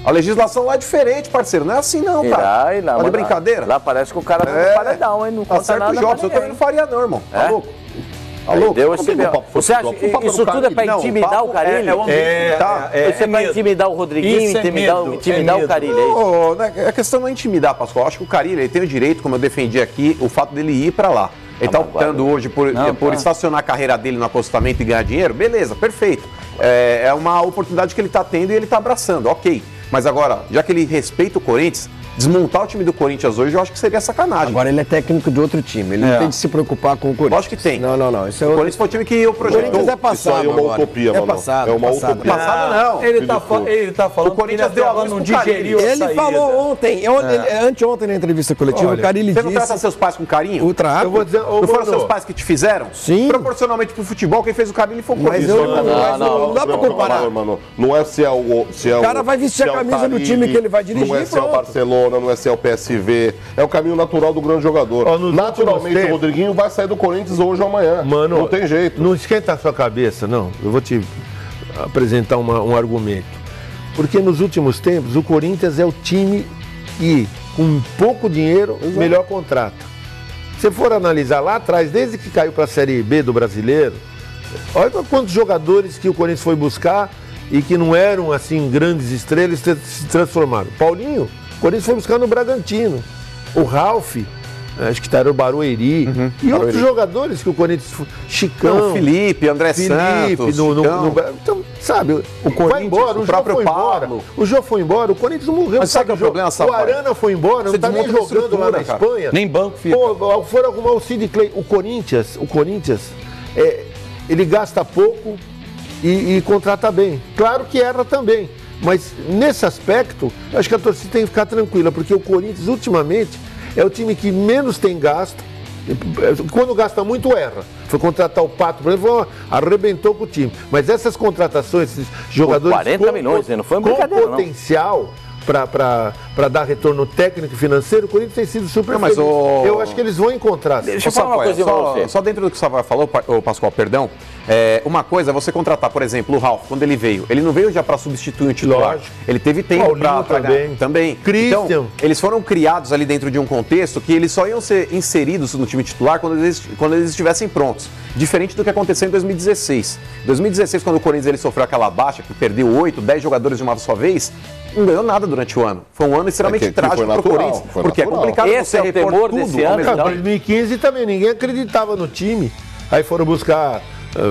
A legislação lá é diferente, parceiro, não é assim não, cara. Tá de brincadeira? Lá parece que o cara não paredão, hein? Não tá certo o Jobson, eu também não faria não, irmão, tá louco? Você acha que isso tudo é pra intimidar o Carille? Isso é pra intimidar o Rodriguinho, intimidar o Carille, é isso? A questão não é intimidar, Pascoal. Acho que o Carille ele tem o direito, como eu defendi aqui, o fato dele ir pra lá. Ele está optando hoje por estacionar a carreira dele no apostamento e ganhar dinheiro? Beleza, perfeito. É uma oportunidade que ele está tendo e ele está abraçando, ok. Mas agora, já que ele respeita o Corinthians, desmontar o time do Corinthians hoje, eu acho que seria sacanagem. Agora ele é técnico de outro time, ele não tem de se preocupar com o Corinthians. Lógico que tem. Não. Isso é o Corinthians foi o time que eu projetou. O Corinthians é passado. Isso aí é uma utopia, mano. É uma utopia. Passado não. Ele tá falando o Corinthians deu a luz não pro Carille. Ele falou ontem, anteontem na entrevista coletiva, o Carille disse... Você não trata seus pais com carinho? O trato. Eu vou dizer, não foram seus pais que te fizeram? Sim. Proporcionalmente pro futebol, quem fez o Carille foi o Corinthians. Mas não dá pra comparar. Não é se é o... O cara vai vestir a camisa do time que ele vai dirigir, não é se é o Barcelona, não é se é o PSV. É o caminho natural do grande jogador. Naturalmente, o Rodriguinho vai sair do Corinthians hoje ou amanhã. Mano, não tem jeito. Não esquenta a sua cabeça, não. Eu vou te apresentar um argumento. Porque nos últimos tempos, o Corinthians é o time que, com pouco dinheiro, melhor contrata. Se for analisar lá atrás, desde que caiu para a Série B do Brasileiro, olha quantos jogadores que o Corinthians foi buscar e que não eram, assim, grandes estrelas, se transformaram. Paulinho, o Corinthians foi buscar no Bragantino. O Ralf, acho que era o Barueri. E outros jogadores que o Corinthians... Chicão. Felipe, André Santos. Então, sabe, o Corinthians vai embora, o próprio Paulo. O Jô foi embora, o Corinthians não morreu. Mas sabe que é o problema, O Arana foi embora, não está nem jogando lá na Espanha. Nem banco fica. Pô, foram arrumar o Sid Clay. O Corinthians, ele gasta pouco e contrata bem. Claro que erra também. Mas nesse aspecto, acho que a torcida tem que ficar tranquila, porque o Corinthians, ultimamente, é o time que menos tem gasto. Quando gasta muito, erra. Foi contratar o Pato, por exemplo, arrebentou com o time. Mas essas contratações, esses jogadores 40 milhões, não foi com potencial para dar retorno técnico e financeiro, o Corinthians tem sido super feliz. Eu acho que eles vão encontrar. Deixa eu falar uma coisa pra você. Só dentro do que o Savoy falou, Pascoal, perdão, uma coisa é você contratar, por exemplo, o Ralf, quando ele veio. Ele não veio já para substituir o titular. Lógico. Ele teve tempo para ganhar. Também. Christian. Então, eles foram criados ali dentro de um contexto que eles só iam ser inseridos no time titular quando eles estivessem prontos. Diferente do que aconteceu em 2016. Em 2016, quando o Corinthians ele sofreu aquela baixa, que perdeu 8, 10 jogadores de uma só vez, não ganhou nada durante o ano. Foi um ano extremamente trágico para o Corinthians. Porque é complicado esse você repor temor tudo desse ano. Em 2015 também, ninguém acreditava no time. Aí foram buscar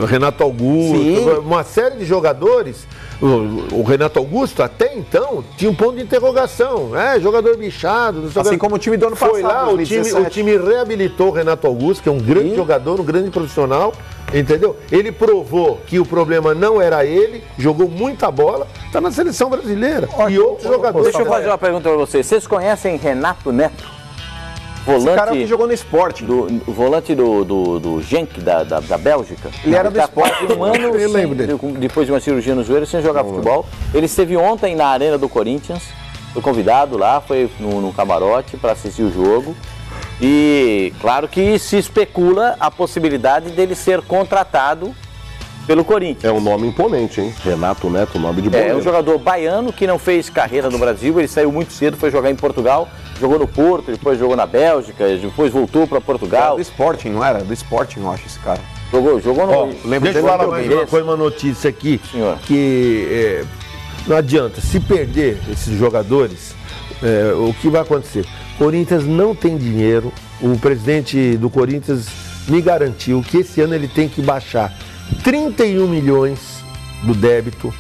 Renato Augusto, uma série de jogadores. O Renato Augusto, até então, tinha um ponto de interrogação. Jogador bichado. Assim como o time do ano passado. Foi lá, o time reabilitou o Renato Augusto, que é um grande jogador, um grande profissional. Entendeu? Ele provou que o problema não era ele, jogou muita bola, está na seleção brasileira. E outros jogadores. Deixa eu fazer uma pergunta para vocês. Vocês conhecem Renato Neto? Esse cara que jogou no Sporting. O volante do Genk, da Bélgica. Ele era do Sporting. Um ano, eu lembro dele. Depois de uma cirurgia no joelho, sem jogar futebol. Ele esteve ontem na arena do Corinthians. Foi convidado lá, foi no camarote para assistir o jogo. E claro que se especula a possibilidade dele ser contratado pelo Corinthians. É um nome imponente, hein? Renato Neto, nome de goleiro. É um jogador baiano que não fez carreira no Brasil, ele saiu muito cedo, foi jogar em Portugal, jogou no Porto, depois jogou na Bélgica, depois voltou para Portugal. Era do Sporting, não era? Do Sporting, eu acho, esse cara. Jogou no... Deixa eu falar mais uma notícia aqui, que não adianta, se perder esses jogadores, o que vai acontecer? Corinthians não tem dinheiro, o presidente do Corinthians me garantiu que esse ano ele tem que baixar 31 milhões do débito,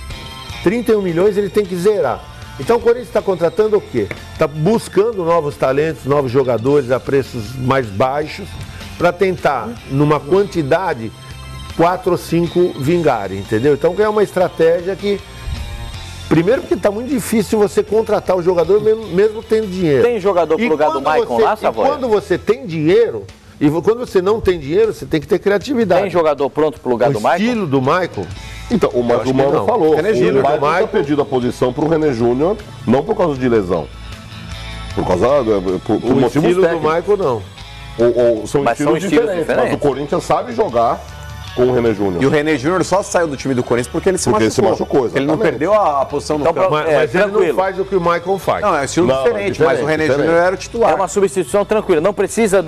31 milhões ele tem que zerar. Então o Corinthians está contratando o quê? Está buscando novos talentos, novos jogadores a preços mais baixos, para tentar, numa quantidade 4 ou 5 vingarem, entendeu? Então é uma estratégia que... Primeiro porque está muito difícil você contratar o jogador mesmo tendo dinheiro. Tem jogador pro lugar do Maicon lá, Savoia? Quando você tem dinheiro, e quando você não tem dinheiro, você tem que ter criatividade. Tem jogador pronto pro lugar do Maicon? O estilo do Maicon... Então, o Mano falou, o Maicon tinha pedido a posição pro René Júnior, não por causa de lesão. Por causa por o motivos estilo técnicos. do Maicon, não. São estilos diferentes, mas o Corinthians sabe jogar com o René Júnior. E o René Júnior só saiu do time do Corinthians porque ele se machucou. Ele não perdeu a posição no campo. Mas ele não faz o que o Maicon faz. Não, é um estilo diferente, mas o René Júnior era o titular. É uma substituição tranquila. Não precisa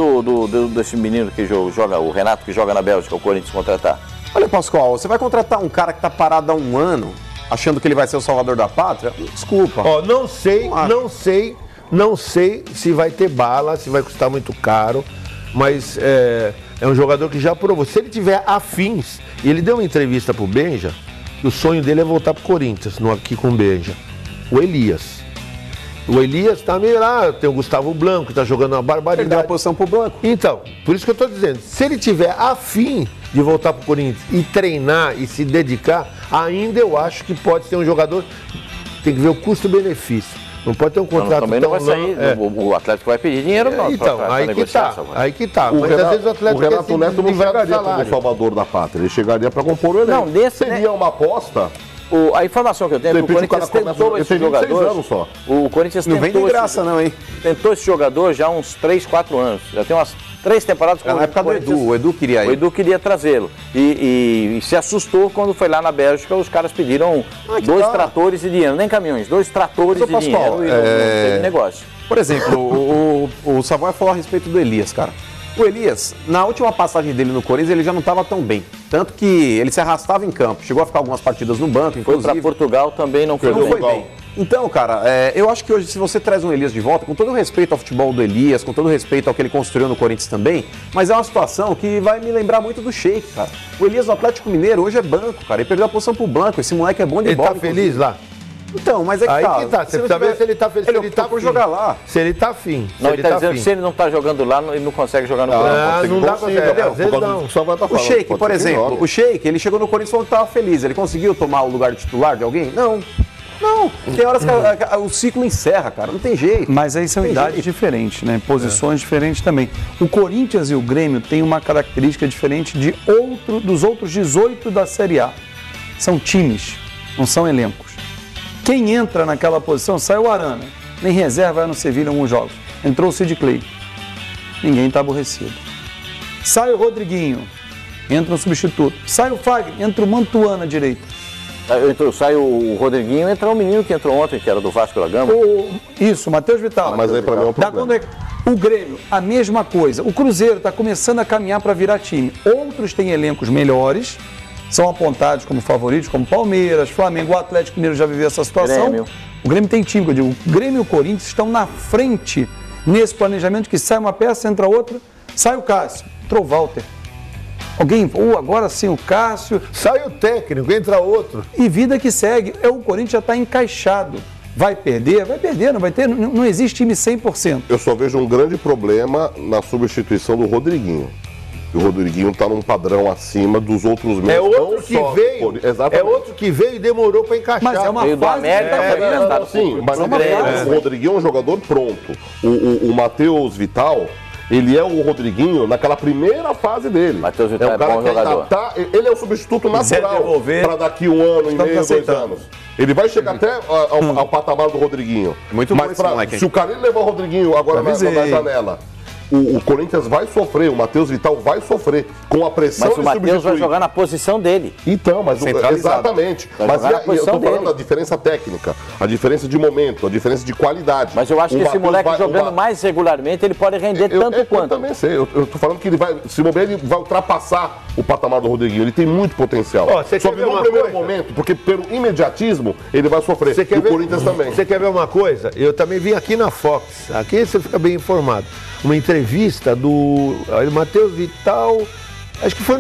desse menino que joga, o Renato, que joga na Bélgica, o Corinthians contratar. Olha, Pascoal, você vai contratar um cara que tá parado há um ano, achando que ele vai ser o salvador da pátria? Desculpa. Ó, não sei se vai ter bala, se vai custar muito caro, mas é um jogador que já provou. Se ele tiver afins, e ele deu uma entrevista pro Benja, que o sonho dele é voltar pro Corinthians, aqui com o Benja. O Elias. O Elias tá meio lá, tem o Gustavo Blanco, que tá jogando uma barbaridade. Ele deu a posição pro Blanco. Então, por isso que eu tô dizendo, se ele tiver afim de voltar pro Corinthians e treinar e se dedicar, ainda eu acho que pode ser um jogador, tem que ver o custo-benefício. Não pode ter um contrato também não vai sair, o Atlético vai pedir dinheiro não. Então, aí que tá. Mas às vezes o Atlético o Renato Neto não chegaria como salvador da pátria, ele chegaria para compor o elenco. Não, seria uma aposta. A informação que eu tenho é que o Corinthians tentou esse jogador. O Corinthians não vem de graça, não, hein? Tentou esse jogador já há uns 3, 4 anos. Já tem umas 3 temporadas. Na época do Edu, o Edu queria ir. O Edu queria trazê-lo. E se assustou quando foi lá na Bélgica, os caras pediram 2 tratores de dinheiro, nem caminhões, 2 tratores de dinheiro e não teve negócio. Por exemplo, o Savoia falou a respeito do Elias, cara. O Elias, na última passagem dele no Corinthians, ele já não estava tão bem. Tanto que ele se arrastava em campo. Chegou a ficar algumas partidas no banco, inclusive. Foi para Portugal também, não foi bem. Então, cara, eu acho que hoje, se você traz um Elias de volta, com todo o respeito ao futebol do Elias, com todo o respeito ao que ele construiu no Corinthians também, mas é uma situação que vai me lembrar muito do Sheik, cara. O Elias do Atlético Mineiro hoje é banco, cara. Ele perdeu a posição pro Blanco. Esse moleque é bom de bola. Ele tá feliz lá? Então, mas é que aí tá. Você precisa ver se ele tá feliz. Ele tá por jogar lá. Se ele tá afim. Não, ele tá dizendo que se ele não tá jogando lá, ele não consegue jogar no Corinthians. Não dá pra ver. Às vezes não. O Sheik, por exemplo, o Sheik, ele chegou no Corinthians falando que tava feliz. Ele conseguiu tomar o lugar de titular de alguém? Não. Tem horas que o ciclo encerra, cara. Não tem jeito. Mas aí são idades diferentes, né? Posições diferentes também. O Corinthians e o Grêmio têm uma característica diferente dos outros 18 da Série A. São times, não são elencos. Quem entra naquela posição, sai o Arana. Nem reserva no Sevilha em alguns jogos. Entrou o Sid Clay. Ninguém está aborrecido. Sai o Rodriguinho. Entra um substituto. Sai o Fagner. Entra o Mantuan na direita. Sai o Rodriguinho, entra um menino que entrou ontem, que era do Vasco da Gama. Isso, o Matheus Vital. Mas aí para mim é um problema. O Grêmio, a mesma coisa. O Cruzeiro está começando a caminhar para virar time. Outros têm elencos melhores, são apontados como favoritos, como Palmeiras, Flamengo, o Atlético Mineiro já viveu essa situação. Grêmio. O Grêmio tem time, que eu digo. O Grêmio e o Corinthians estão na frente nesse planejamento que sai uma peça, entra outra, sai o Cássio, entrou o Walter. Alguém, agora sim o Cássio. Sai o técnico, entra outro. E vida que segue. O Corinthians já está encaixado. Vai perder, não vai ter, não existe time 100%. Eu só vejo um grande problema na substituição do Rodriguinho. O Rodriguinho está num padrão acima dos outros meses. É outro que veio. Exatamente. É outro que veio e demorou para encaixar. Mas é uma fase sim, mas o Rodriguinho é um jogador pronto. O Matheus Vital, ele é o Rodriguinho naquela primeira fase dele. Matheus Vital é um bom jogador. Ele é o substituto natural para daqui 1 ano e meio, 2 anos. Ele vai chegar até ao patamar do Rodriguinho. Muito mas se o Carille levar o Rodriguinho agora na janela, o Corinthians vai sofrer, o Matheus Vital vai sofrer com a pressão de substituir. Mas o Matheus vai jogar na posição dele. Então, mas exatamente. Mas eu estou falando da diferença técnica, a diferença de momento, a diferença de qualidade. Mas eu acho que esse moleque jogando mais regularmente, ele pode render tanto quanto. Eu também sei. Eu estou falando que ele vai, se mover, ele vai ultrapassar o patamar do Rodriguinho. Ele tem muito potencial. Só que no primeiro momento, porque pelo imediatismo, ele vai sofrer. E o Corinthians também. Você quer ver uma coisa? Eu também vim aqui na Fox. Aqui você fica bem informado. Uma entrevista do Matheus Vital, acho que foi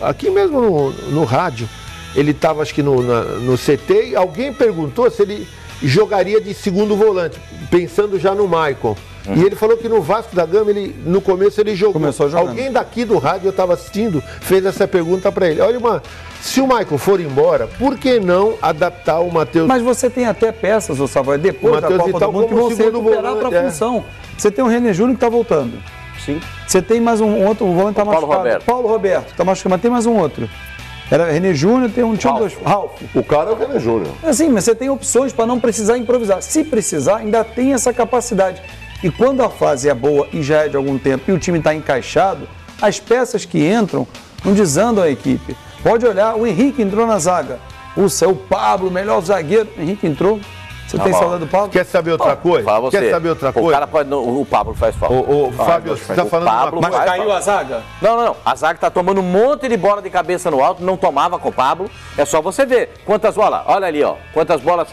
aqui mesmo no rádio. Ele estava, acho que no CT, e alguém perguntou se ele jogaria de segundo volante, pensando já no Maicon. E ele falou que no Vasco da Gama, no começo ele jogou. Começou jogando. Alguém daqui do rádio, eu estava assistindo, fez essa pergunta para ele. Olha, se o Michael for embora, por que não adaptar o Matheus? Mas você tem até peças, ô Savoy, depois da Copa do Mundo, que vão se recuperar para a função. Você tem o René Júnior que está voltando. Sim. Você tem mais um outro, o volante está machucado. Roberto. Paulo Roberto está machucado, mas tem mais um outro. Era René Júnior, tem um time dos Ralf. O cara é o René Júnior. Assim, mas você tem opções para não precisar improvisar. Se precisar, ainda tem essa capacidade. E quando a fase é boa e já é de algum tempo e o time está encaixado, as peças que entram não desandam a equipe. Pode olhar, o Henrique entrou na zaga. O Pablo, melhor zagueiro. O Henrique entrou. Você tem saudade do Pablo? Quer saber outra coisa? Quer saber outra coisa? O cara pode. O Pablo faz falta. Fábio, você está falando Pablo, mas caiu a zaga? Não. A zaga está tomando um monte de bola de cabeça no alto, não tomava com o Pablo. É só você ver. Quantas bolas? Olha ali, ó. Quantas bolas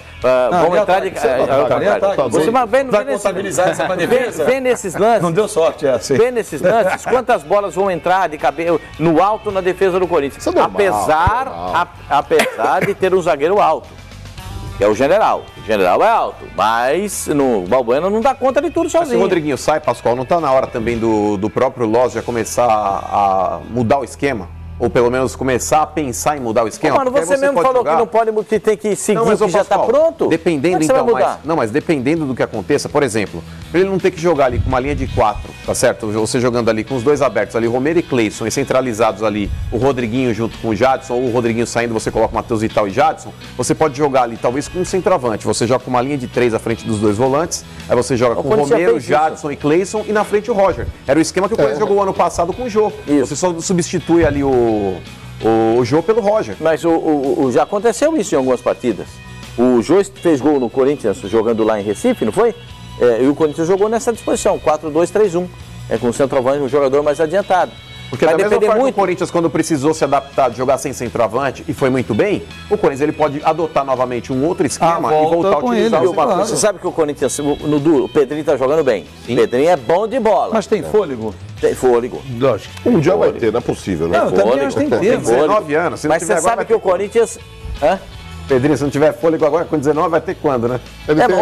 vão entrar de. Você vai contabilizar essa pra defesa? Vê nesses lances. Não deu sorte, essa. Vê nesses lances quantas bolas vão entrar de cabeça no alto na defesa do Corinthians. Apesar de ter um zagueiro alto. Que é o General. O General é alto, mas o Balbuena não dá conta de tudo sozinho. Se o Rodriguinho sai, Pascoal, não está na hora também do próprio Loz já começar a mudar o esquema? Ou pelo menos começar a pensar em mudar o esquema? Mano, você mesmo falou jogar. Que não pode, que tem que seguir o que já está pronto. Dependendo então, mas dependendo do que aconteça, por exemplo, para ele não ter que jogar ali com uma linha de 4, tá certo? Você jogando ali com os dois abertos ali, Romero e Cleison, e centralizados ali, o Rodriguinho junto com o Jadson, ou o Rodriguinho saindo, você coloca o Matheus Vital e Jadson, você pode jogar ali talvez com um centroavante, você joga com uma linha de 3 à frente dos dois volantes, aí você joga com o Romero, Jadson e Cleison e na frente o Roger. Era o esquema que o Corinthians jogou ano passado com o Jô. Você só substitui ali o Jô pelo Roger. Mas já aconteceu isso em algumas partidas. O Jô fez gol no Corinthians jogando lá em Recife, não foi? E o Corinthians jogou nessa disposição, 4-2-3-1. Com o centroavante, um jogador mais adiantado. Porque da mesma forma que o Corinthians, quando precisou se adaptar, de jogar sem centroavante e foi muito bem, o Corinthians ele pode adotar novamente um outro esquema e voltar a utilizar o Claro. Você sabe que o Corinthians, no duro, o Pedrinho está jogando bem. O Pedrinho é bom de bola. Mas tem fôlego? Tem fôlego. Lógico. Um dia vai ter, não é possível, né? Não, eu também acho que tem que ter. 19 anos. Mas você sabe que o Corinthians... Pedrinho, se não tiver fôlego agora, com 19 vai ter quando, né?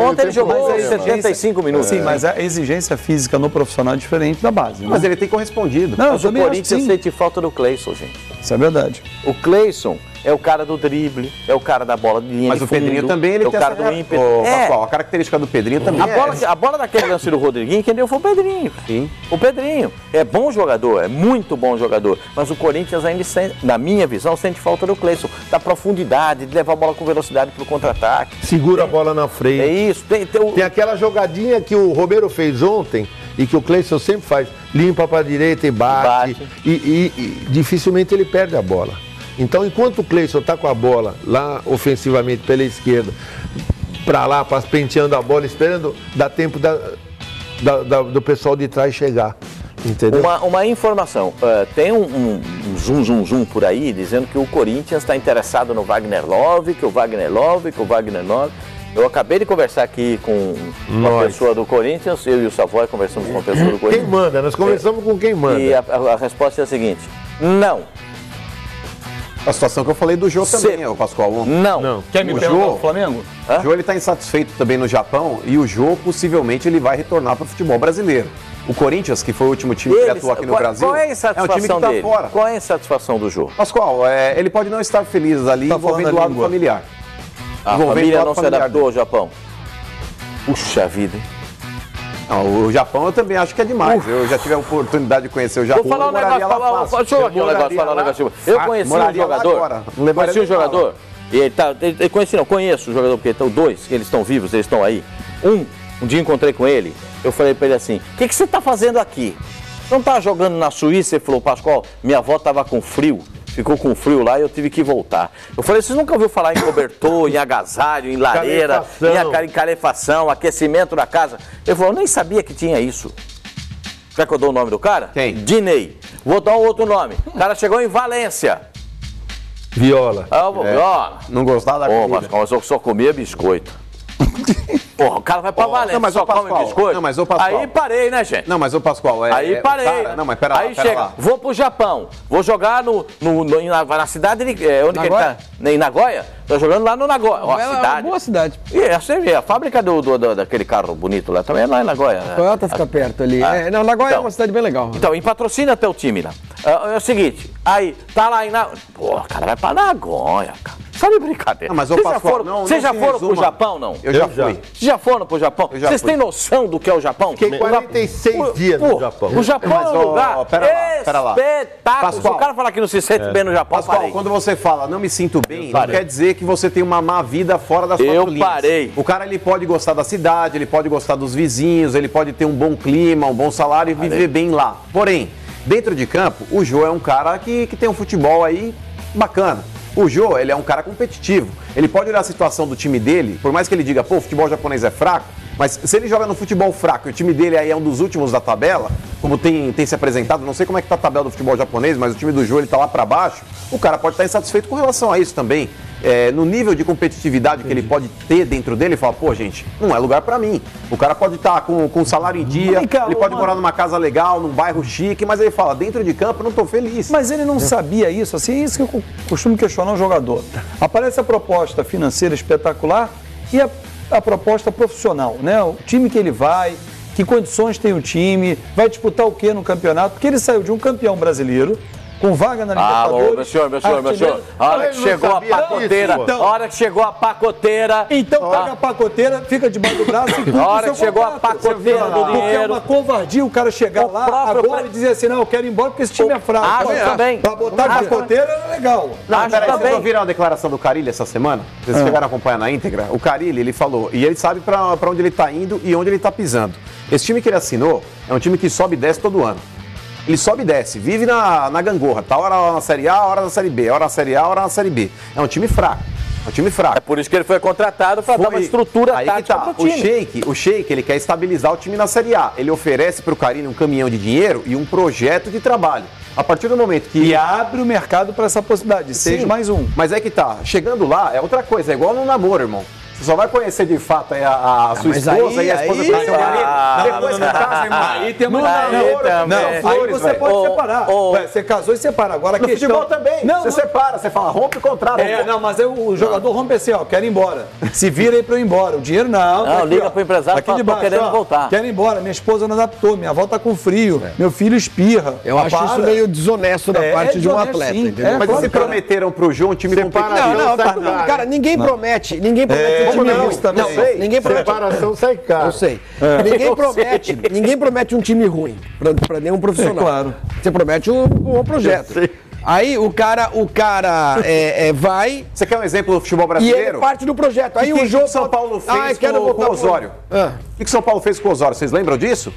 Ontem ele jogou 75 minutos. Sim, mas a exigência física no profissional é diferente da base. Mas ele tem correspondido. Não, mas o Corinthians sente falta do Cleison, gente. Isso é verdade. O Cleison é o cara do drible, é o cara da bola de linha mas de fundo. Mas o Pedrinho também, ele é o cara do ímpeto. Pascoal, a característica do Pedrinho também a bola daquele lance do Rodriguinho, quem deu foi o Pedrinho. Sim. O Pedrinho é bom jogador, é muito bom jogador, mas o Corinthians ainda, na minha visão, sente falta do Cleison, da profundidade, de levar a bola com velocidade para o contra-ataque. Segura a bola na frente. É isso. Tem aquela jogadinha que o Romero fez ontem e que o Cleison sempre faz, limpa para a direita e bate. E dificilmente ele perde a bola. Então, enquanto o Cleison está com a bola lá ofensivamente pela esquerda, para lá, penteando a bola, esperando, dá tempo do pessoal de trás chegar. Entendeu? Uma informação, tem um zoom por aí dizendo que o Corinthians está interessado no Wagner Love, que o Wagner Love. Eu acabei de conversar aqui com uma pessoa do Corinthians, eu e o Savoy conversamos com uma pessoa do Corinthians. Quem manda? Nós conversamos com quem manda. E a resposta é a seguinte: não. A situação que eu falei do Jô também, o Pascoal. Não. Quer me perguntar o Flamengo? O Jô está insatisfeito também no Japão e o Jô possivelmente ele vai retornar para o futebol brasileiro. O Corinthians, que foi o último time que atua aqui no Brasil, qual é a insatisfação é um time que está fora. Qual é a insatisfação do Jô? Pascoal, ele pode não estar feliz ali envolvendo o lado familiar. A família não se adaptou ao Japão? Puxa vida, hein? Não, o Japão eu também acho que é demais. Eu já tive a oportunidade de conhecer o Japão. Vou falar um negócio, deixa eu aqui um negócio, falar um negócio. Eu conheci um jogador, e ele conheço o jogador, porque estão dois, eles estão vivos, eles estão aí. Um dia encontrei com ele, eu falei pra ele assim, o que você tá fazendo aqui? Não tá jogando na Suíça? Ele falou, Pascoal, minha avó tava com frio. Ficou com frio lá e eu tive que voltar. Eu falei, vocês nunca ouviram falar em cobertor, em agasalho, em lareira, em calefação, aquecimento da casa? Ele falou, eu nem sabia que tinha isso. Quer que eu dou o nome do cara? Quem? Dinei. Vou dar um outro nome. O cara chegou em Valência. Viola. Viola. Não gostava da comida. Mas eu só comia biscoito. Porra, o cara vai pra Valência, mas só ô, Pascoal, come biscoito. não, mas ô, Pascoal. Aí parei, né, gente? Não, mas ô Pascoal, aí parei. Cara, não, mas pera aí lá, chega, vou pro Japão, vou jogar na cidade, onde que ele tá? Em Nagoya? Tô jogando lá no Nagoya. Ó, É uma boa cidade. E você vê, a fábrica daquele carro bonito lá também é lá em Nagoya. Né? Toyota fica perto ali. Não, Nagoya então, é uma cidade bem legal. Então, e patrocina teu time lá. É o seguinte, aí, tá lá em Nagoya. Pô, o cara vai pra Nagoya, cara. Sabe brincadeira? Não, mas Vocês já foram pro Japão, não? Eu já fui. Vocês já foram pro Japão? Vocês têm noção do que é o Japão? Fiquei 46 dias no Japão. O Japão é um lugar pera lá. espetáculo. Se o cara falar que não se sente bem no Japão, Pascoal, quando você fala não me sinto bem, não quer dizer que você tem uma má vida fora das quatro linhas. Parei. O cara, ele pode gostar da cidade, ele pode gostar dos vizinhos, ele pode ter um bom clima, um bom salário e viver bem lá. Porém, dentro de campo, o Jô é um cara que tem um futebol aí bacana. O Jô, ele é um cara competitivo. Ele pode olhar a situação do time dele, por mais que ele diga, pô, o futebol japonês é fraco, mas se ele joga no futebol fraco e o time dele aí é um dos últimos da tabela, como tem se apresentado, não sei como é que tá a tabela do futebol japonês, mas o time do Jô, ele tá lá pra baixo, o cara pode estar insatisfeito com relação a isso também. No nível de competitividade que ele pode ter dentro dele, ele fala, pô, gente, não é lugar pra mim. O cara pode estar com salário em dia, ele pode morar numa casa legal, num bairro chique, mas ele fala, dentro de campo eu não tô feliz. Mas ele não sabia isso, assim, é isso que eu costumo questionar o jogador. Aparece a proposta financeira espetacular e a proposta profissional, né? O time que ele vai, que condições tem o time, vai disputar o quê no campeonato, porque ele saiu de um campeão brasileiro, com vaga na Libertadores. Meu senhor. A hora que chegou a pacoteira. A hora que chegou a pacoteira. Então pega a pacoteira, fica debaixo do braço e a hora que chegou a pacoteira do dinheiro. Porque é uma covardia o cara chegar lá agora e dizer assim, não, eu quero ir embora porque esse time é fraco. Também. Pra botar a pacoteira era legal. Não, peraí, vocês ouviram a declaração do Carille essa semana? Vocês chegaram a acompanhar na íntegra? O Carille, ele falou, e ele sabe pra onde ele tá indo e onde ele tá pisando. Esse time que ele assinou é um time que sobe e desce todo ano. Ele sobe e desce, vive na gangorra, tá hora na Série A, hora na Série B, hora na Série A, hora na Série B. É um time fraco. É por isso que ele foi contratado para dar uma estrutura tática pro time. O Sheik, ele quer estabilizar o time na Série A. Ele oferece pro Carille um caminhão de dinheiro e um projeto de trabalho. A partir do momento que... E abre o mercado para essa possibilidade de 6 mais 1. Mas é que tá, chegando lá é outra coisa, é igual no namoro, irmão. Você só vai conhecer de fato a sua esposa e a esposa do seu marido. Depois que casa, irmão. Aí tem uma aí você pode separar. Você casou e separa. Agora no futebol também. Você separa, você fala, rompe o contrato. Mas aí o jogador rompe assim, ó, quero ir embora. Se vira aí pra eu ir embora. O dinheiro não. Não, liga pro empresário e fala, tô querendo voltar. Quero ir embora, minha esposa não adaptou, minha avó tá com frio, meu filho espirra. Eu acho isso meio desonesto da parte de um atleta, entendeu? Mas se prometeram pro João um time competitivo. Não, cara, ninguém promete um time ruim. Ninguém promete. Preparação sai caro. Eu sei. Ninguém promete um time ruim para nenhum profissional. Claro. Você promete um projeto. Aí o cara vai. Você quer um exemplo do futebol brasileiro? E ele parte do projeto. Aí o jogo São Paulo fez com o Osório. O que São Paulo fez com o Osório? Vocês lembram disso?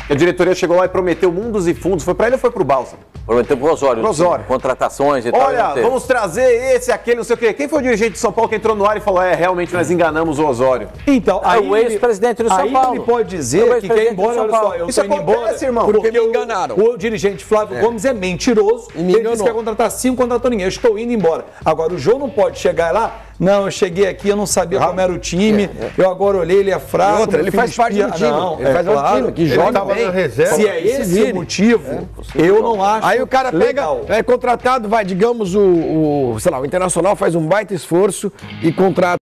A diretoria chegou lá e prometeu mundos e fundos. Foi pra ele ou foi pro Balsa? Prometeu pro Osório. Contratações e tal. Olha, vamos trazer esse, aquele, não sei o quê. Quem foi o dirigente de São Paulo que entrou no ar e falou, realmente nós enganamos o Osório? Então, aí o ex-presidente do São Paulo. Ele pode dizer que quer ir embora, olha só, eu isso tô indo embora, irmão. porque me enganaram. O dirigente Flávio Gomes é mentiroso. Ele disse que ia contratar 5, contratou ninguém. Eu estou indo embora. Agora, o João não pode chegar lá. Não, eu cheguei aqui, eu não sabia como era o time. Eu agora olhei, ele é fraco. Ele faz parte do time. Ele faz parte do time, que joga bem. Se é esse o motivo, eu não acho. Aí o cara pega, é contratado, digamos, sei lá, o Internacional faz um baita esforço e contrata